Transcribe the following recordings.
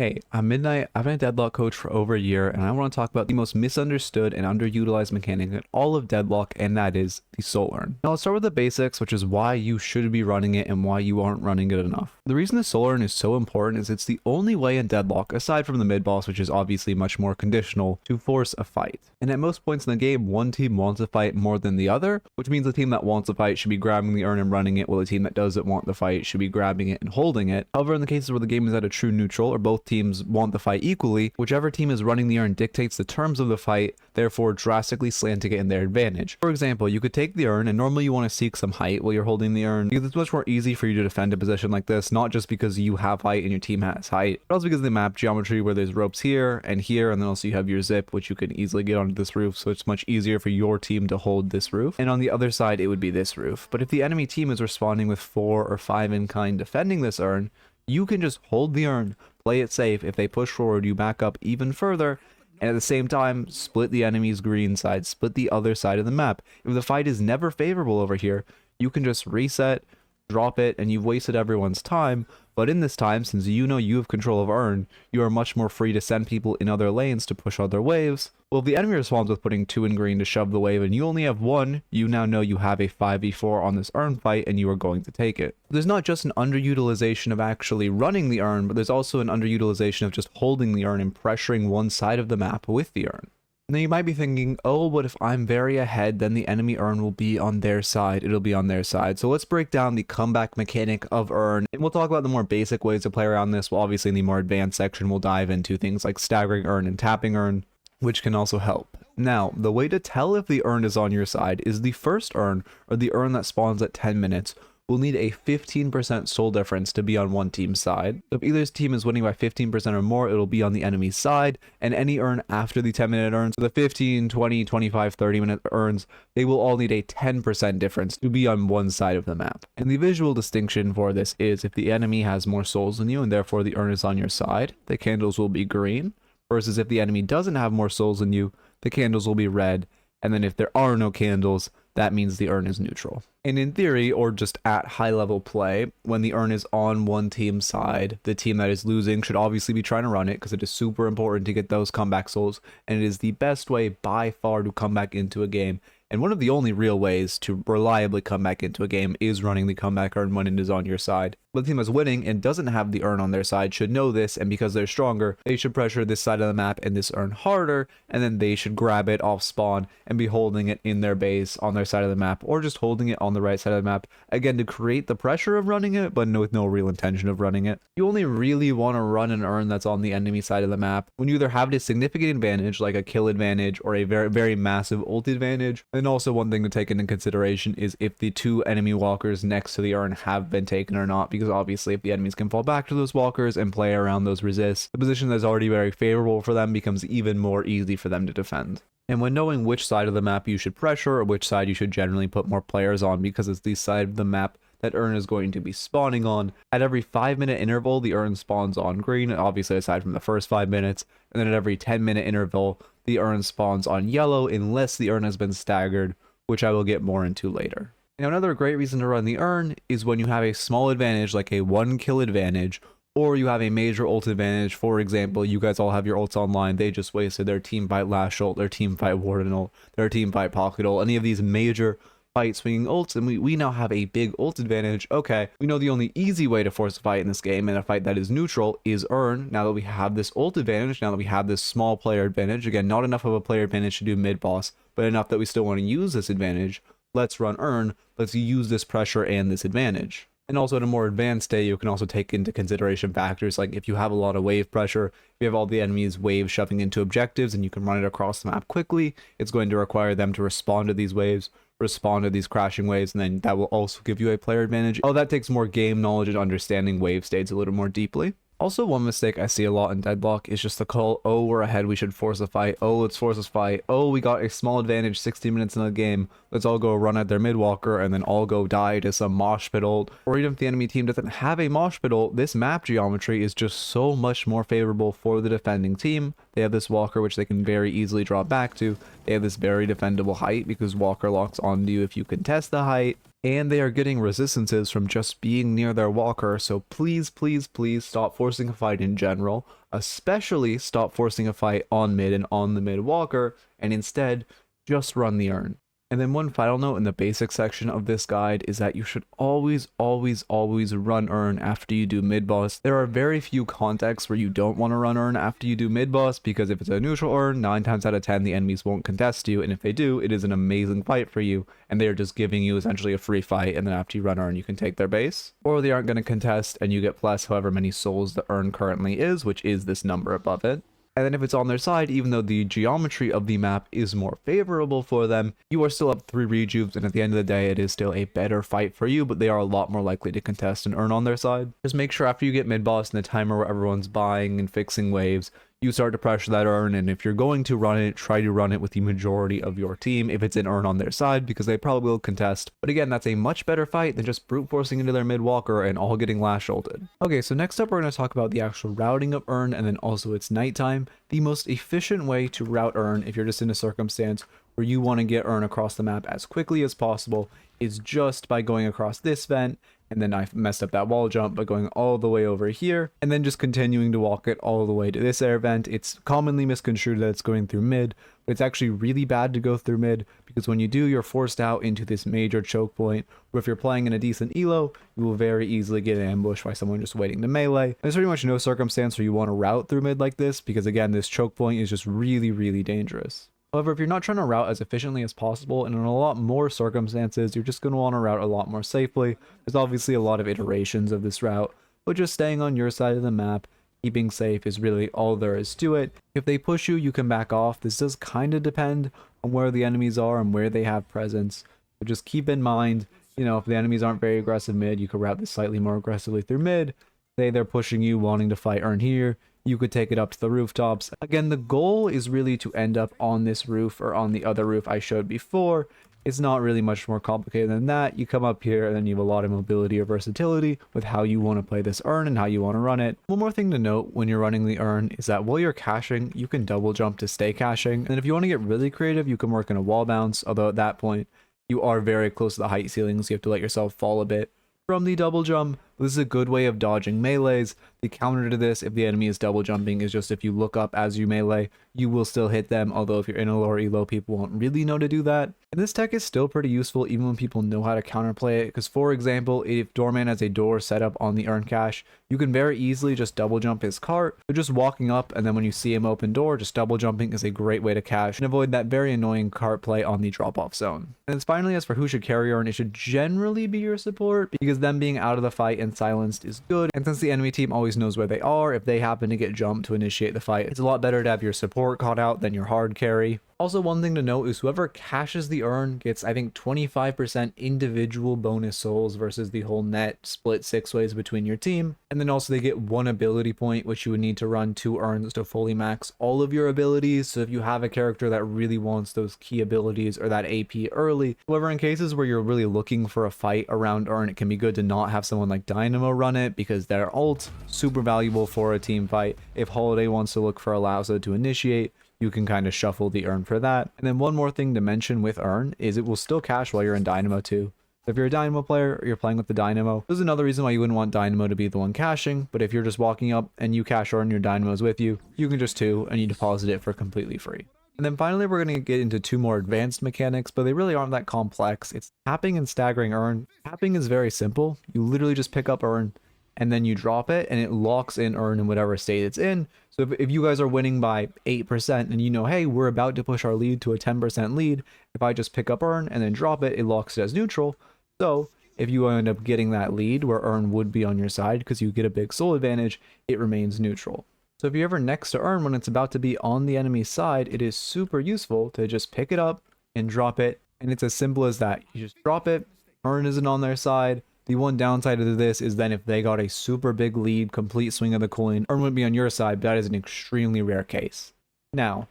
Hey, I'm Midnight. I've been a Deadlock coach for over a year, and I want to talk about the most misunderstood and underutilized mechanic in all of Deadlock, and that is the Soul Urn. Now, let's start with the basics, which is why you should be running it and why you aren't running it enough. The reason the Soul Urn is so important is it's the only way in Deadlock, aside from the mid-boss, which is obviously much more conditional, to force a fight. And at most points in the game, one team wants a fight more than the other, which means the team that wants a fight should be grabbing the urn and running it, while the team that doesn't want the fight should be grabbing it and holding it. However, in the cases where the game is at a true neutral, or both teams want the fight equally, whichever team is running the urn dictates the terms of the fight, therefore drastically slanting it in their advantage. For example, you could take the urn, and normally you want to seek some height while you're holding the urn, because it's much more easy for you to defend a position like this, not just because you have height and your team has height, but also because of the map geometry where there's ropes here, and then also you have your zip, which you can easily get onto this roof, so it's much easier for your team to hold this roof. And on the other side, it would be this roof. But if the enemy team is responding with 4 or 5 in kind defending this urn, you can just hold the urn, play it safe. If they push forward, you back up even further, and at the same time, split the enemy's green side, split the other side of the map. If the fight is never favorable over here, you can just reset, drop it, and you've wasted everyone's time. But in this time, since you know you have control of urn, you are much more free to send people in other lanes to push other waves. Well, if the enemy responds with putting 2 in green to shove the wave and you only have 1, you now know you have a 5v4 on this urn fight and you are going to take it. There's not just an underutilization of actually running the urn, but there's also an underutilization of just holding the urn and pressuring one side of the map with the urn. Now you might be thinking, oh, but if I'm very ahead, then the enemy urn will be on their side. It'll be on their side. So let's break down the comeback mechanic of urn. And we'll talk about the more basic ways to play around this. Well, obviously in the more advanced section, we'll dive into things like staggering urn and tapping urn, which can also help. Now, the way to tell if the urn is on your side is the first urn, or the urn that spawns at 10 minutes, will need a 15% soul difference to be on one team's side. So if either team is winning by 15% or more, it'll be on the enemy's side, and any urn after the 10-minute urns, so the 15, 20, 25, 30-minute urns, they will all need a 10% difference to be on one side of the map. And the visual distinction for this is if the enemy has more souls than you, and therefore the urn is on your side, the candles will be green, versus if the enemy doesn't have more souls than you, the candles will be red, and then if there are no candles, that means the urn is neutral. And in theory, or just at high level play, when the urn is on one team's side, the team that is losing should obviously be trying to run it because it is super important to get those comeback souls, and it is the best way by far to come back into a game. And one of the only real ways to reliably come back into a game is running the comeback urn when it is on your side. But the team that's winning and doesn't have the urn on their side should know this, and because they're stronger, they should pressure this side of the map and this urn harder, and then they should grab it off spawn and be holding it in their base on their side of the map, or just holding it on the right side of the map, again to create the pressure of running it, but with no real intention of running it. You only really want to run an urn that's on the enemy side of the map when you either have a significant advantage, like a kill advantage, or a very massive ult advantage. And also one thing to take into consideration is if the 2 enemy walkers next to the urn have been taken or not, because obviously if the enemies can fall back to those walkers and play around those resists, the position that's already very favorable for them becomes even more easy for them to defend. And when knowing which side of the map you should pressure, or which side you should generally put more players on, because it's the side of the map that urn is going to be spawning on, at every 5-minute interval, the urn spawns on green, obviously aside from the first 5 minutes, and then at every 10-minute interval, the urn spawns on yellow, unless the urn has been staggered, which I will get more into later. Now, another great reason to run the urn is when you have a small advantage, like a 1 kill advantage, or you have a major ult advantage. For example, you guys all have your ults online, they just wasted their team fight Lash ult, their team fight Warden ult, their team fight Pocket ult, any of these major fight swinging ults, and we now have a big ult advantage. Okay, we know the only easy way to force a fight in this game, and a fight that is neutral, is urn. Now that we have this ult advantage, now that we have this small player advantage, again, not enough of a player advantage to do mid-boss, but enough that we still want to use this advantage, let's run urn, let's use this pressure and this advantage. And also in a more advanced state, you can also take into consideration factors like if you have a lot of wave pressure, if you have all the enemies' waves shoving into objectives and you can run it across the map quickly, it's going to require them to respond to these waves, respond to these crashing waves, and then that will also give you a player advantage. Oh, that takes more game knowledge and understanding wave states a little more deeply. Also, one mistake I see a lot in Deadlock is just the call, oh, we're ahead, we should force a fight, oh, let's force this fight, oh, we got a small advantage 60 minutes in the game, let's all go run at their mid-walker and then all go die to some mosh pit ult. Or even if the enemy team doesn't have a mosh pit ult, this map geometry is just so much more favorable for the defending team. they have this walker which they can very easily drop back to. They have this very defendable height because walker locks onto you if you contest the height. And they are getting resistances from just being near their walker, so please, please, please stop forcing a fight in general. Especially stop forcing a fight on mid and on the mid walker, and instead, just run the urn. And then one final note in the basic section of this guide is that you should always, always, always run Urn after you do mid-boss. There are very few contexts where you don't want to run Urn after you do mid-boss, because if it's a neutral Urn, 9 times out of 10 the enemies won't contest you, and if they do, it is an amazing fight for you, and they are just giving you essentially a free fight, and then after you run Urn you can take their base. Or they aren't going to contest, and you get plus however many souls the Urn currently is, which is this number above it. And then if it's on their side, even though the geometry of the map is more favorable for them, you are still up 3 rejuves, and at the end of the day, it is still a better fight for you, but they are a lot more likely to contest and earn on their side. Just make sure after you get mid-boss in the timer where everyone's buying and fixing waves, you start to pressure that Urn, and if you're going to run it, try to run it with the majority of your team if it's an Urn on their side, because they probably will contest. But again, that's a much better fight than just brute forcing into their mid walker and all getting last ulted. Okay, so next up we're going to talk about the actual routing of Urn, and then also its nighttime. The most efficient way to route Urn if you're just in a circumstance where you want to get Urn across the map as quickly as possible is just by going across this vent, and then I messed up that wall jump by going all the way over here, and then just continuing to walk it all the way to this air vent. It's commonly misconstrued that it's going through mid, but it's actually really bad to go through mid, because when you do, you're forced out into this major choke point, where if you're playing in a decent elo, you will very easily get ambushed by someone just waiting to melee. There's pretty much no circumstance where you want to route through mid like this, because again, this choke point is just really, really dangerous. However, if you're not trying to route as efficiently as possible, and in a lot more circumstances, you're just going to want to route a lot more safely. There's obviously a lot of iterations of this route, but just staying on your side of the map, keeping safe is really all there is to it. If they push you, you can back off. This does kind of depend on where the enemies are and where they have presence. But just keep in mind, you know, if the enemies aren't very aggressive mid, you could route this slightly more aggressively through mid. Say they're pushing you, wanting to fight Urn here, you could take it up to the rooftops. Again, the goal is really to end up on this roof or on the other roof I showed before. It's not really much more complicated than that. You come up here and then you have a lot of mobility or versatility with how you want to play this Urn and how you want to run it. One more thing to note when you're running the Urn is that while you're caching, you can double jump to stay caching. And if you want to get really creative, you can work in a wall bounce, although at that point, you are very close to the height ceilings. You have to let yourself fall a bit from the double jump. This is a good way of dodging melees. The counter to this, if the enemy is double jumping, is just if you look up as you melee, you will still hit them, although if you're in a lower elo, people won't really know to do that. And this tech is still pretty useful even when people know how to counterplay it, because for example, if Doorman has a door set up on the Urn cache, you can very easily just double jump his cart, but just walking up, and then when you see him open door, just double jumping is a great way to cache and avoid that very annoying cart play on the drop-off zone. And then finally, as for who should carry Urn, it should generally be your support, because them being out of the fight and silenced is good, and since the enemy team always knows where they are, if they happen to get jumped to initiate the fight, it's a lot better to have your support caught out than your hard carry. Also, one thing to note is whoever caches the Urn gets, I think, 25% individual bonus souls versus the whole net split 6 ways between your team. And then also they get 1 ability point, which you would need to run 2 Urns to fully max all of your abilities. So if you have a character that really wants those key abilities or that AP early. However, in cases where you're really looking for a fight around Urn, it can be good to not have someone like Dynamo run it, because their ult, super valuable for a team fight. If Holiday wants to look for a Lauza to initiate, you can kind of shuffle the Urn for that. And then one more thing to mention with Urn is it will still cache while you're in Dynamo too. So if you're a Dynamo player or you're playing with the Dynamo, there's another reason why you wouldn't want Dynamo to be the one caching, but if you're just walking up and you cache Urn, your Dynamo's with you, you can just 2 and you deposit it for completely free. And then finally, we're going to get into 2 more advanced mechanics, but they really aren't that complex. It's tapping and staggering Urn. Tapping is very simple. You literally just pick up Urn, and then you drop it, and it locks in Urn in whatever state it's in. So if you guys are winning by 8%, and you know, hey, we're about to push our lead to a 10% lead, if I just pick up Urn and then drop it, it locks it as neutral. So if you end up getting that lead where Urn would be on your side because you get a big soul advantage, it remains neutral. So if you're ever next to Urn when it's about to be on the enemy's side, it is super useful to just pick it up and drop it. And it's as simple as that. You just drop it, Urn isn't on their side. The one downside of this is then if they got a super big lead, complete swing of the coin, Urn would be on your side, but that is an extremely rare case. Now,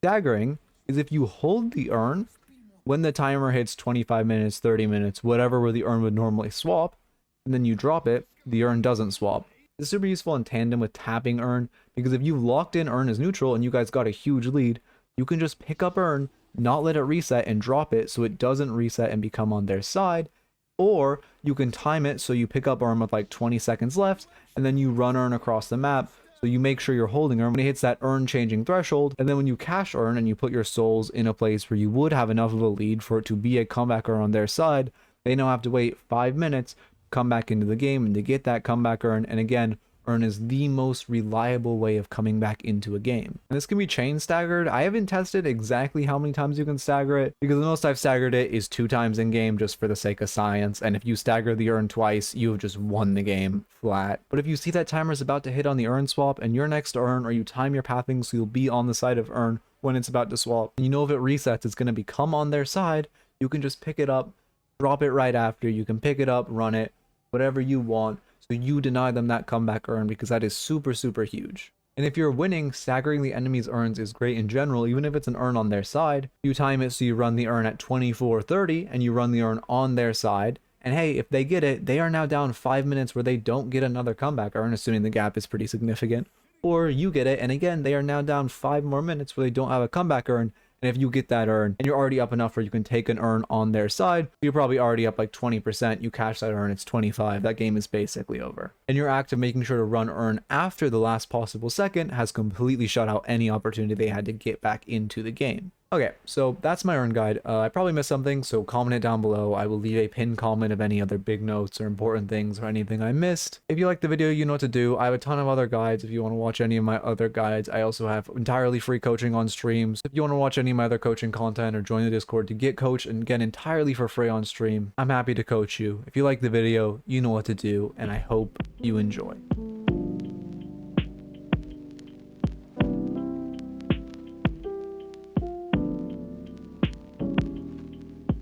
staggering is if you hold the Urn when the timer hits 25 minutes, 30 minutes, whatever where the Urn would normally swap, and then you drop it, the Urn doesn't swap. It's super useful in tandem with tapping Urn, because if you locked in Urn as neutral and you guys got a huge lead, you can just pick up Urn, not let it reset, and drop it so it doesn't reset and become on their side. Or you can time it so you pick up Urn with like 20 seconds left, and then you run Urn across the map. So you make sure you're holding Urn when it hits that Urn changing threshold, and then when you cash Urn and you put your souls in a place where you would have enough of a lead for it to be a comeback Urn on their side, they now have to wait 5 minutes, come back into the game, and to get that comeback Urn. And again, Urn is the most reliable way of coming back into a game. And this can be chain staggered. I haven't tested exactly how many times you can stagger it, because the most I've staggered it is 2 times in game just for the sake of science. And if you stagger the Urn twice, you have just won the game flat. But if you see that timer is about to hit on the Urn swap and you're next to Urn, or you time your pathing so you'll be on the side of Urn when it's about to swap, and you know if it resets, it's going to become on their side, you can just pick it up, drop it right after. You can pick it up, run it, whatever you want. So you deny them that comeback Urn, because that is super, super huge. And if you're winning, staggering the enemy's Urns is great in general, even if it's an Urn on their side. You time it so you run the Urn at 24:30 and you run the Urn on their side. And hey, if they get it, they are now down 5 minutes where they don't get another comeback Urn, assuming the gap is pretty significant. Or you get it, and again, they are now down 5 more minutes where they don't have a comeback Urn. And if you get that Urn, and you're already up enough where you can take an Urn on their side, you're probably already up like 20%. You cash that Urn, it's 25. That game is basically over. And your act of making sure to run Urn after the last possible second has completely shut out any opportunity they had to get back into the game. Okay, so that's my Urn guide. I probably missed something, so comment it down below. I will leave a pinned comment of any other big notes or important things or anything I missed. If you liked the video, you know what to do. I have a ton of other guides if you want to watch any of my other guides. I also have entirely free coaching on streams. If you want to watch any of my other coaching content or join the Discord to get coached and get entirely for free on stream, I'm happy to coach you. If you like the video, you know what to do, and I hope you enjoy.